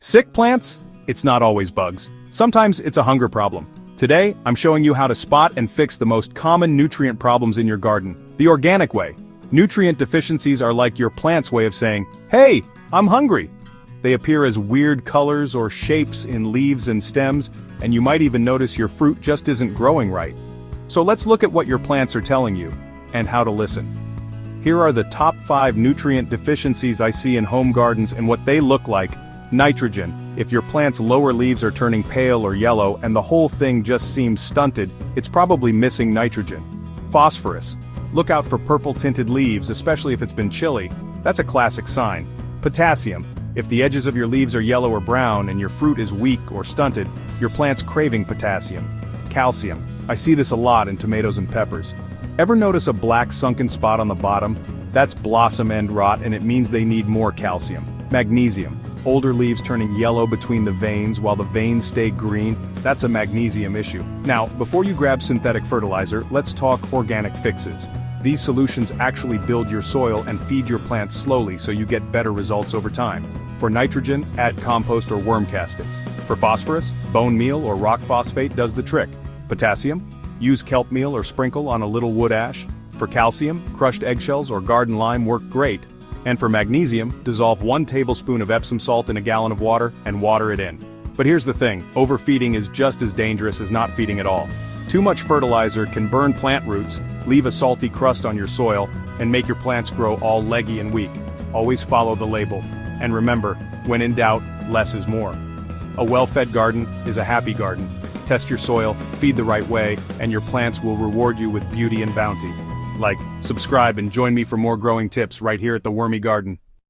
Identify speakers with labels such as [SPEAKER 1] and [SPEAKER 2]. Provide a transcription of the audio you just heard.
[SPEAKER 1] Sick plants? It's not always bugs. Sometimes it's a hunger problem. Today, I'm showing you how to spot and fix the most common nutrient problems in your garden, the organic way. Nutrient deficiencies are like your plant's way of saying, "Hey, I'm hungry." They appear as weird colors or shapes in leaves and stems, and you might even notice your fruit just isn't growing right. So let's look at what your plants are telling you, and how to listen. Here are the top 5 nutrient deficiencies I see in home gardens and what they look like. Nitrogen. If your plant's lower leaves are turning pale or yellow and the whole thing just seems stunted, it's probably missing nitrogen. Phosphorus. Look out for purple-tinted leaves, especially if it's been chilly. That's a classic sign. Potassium. If the edges of your leaves are yellow or brown and your fruit is weak or stunted, your plant's craving potassium. Calcium. I see this a lot in tomatoes and peppers. Ever notice a black sunken spot on the bottom? That's blossom end rot, and it means they need more calcium. Magnesium. Older leaves turning yellow between the veins while the veins stay green, that's a magnesium issue. Now, before you grab synthetic fertilizer, let's talk organic fixes. These solutions actually build your soil and feed your plants slowly so you get better results over time. For nitrogen, add compost or worm castings. For phosphorus, bone meal or rock phosphate does the trick. Potassium, use kelp meal or sprinkle on a little wood ash. For calcium, crushed eggshells or garden lime work great. And for magnesium, dissolve 1 tablespoon of Epsom salt in a gallon of water and water it in. But here's the thing, overfeeding is just as dangerous as not feeding at all. Too much fertilizer can burn plant roots, leave a salty crust on your soil, and make your plants grow all leggy and weak. Always follow the label. And remember, when in doubt, less is more. A well-fed garden is a happy garden. Test your soil, feed the right way, and your plants will reward you with beauty and bounty. Like, subscribe and join me for more growing tips right here at the Wormy Garden.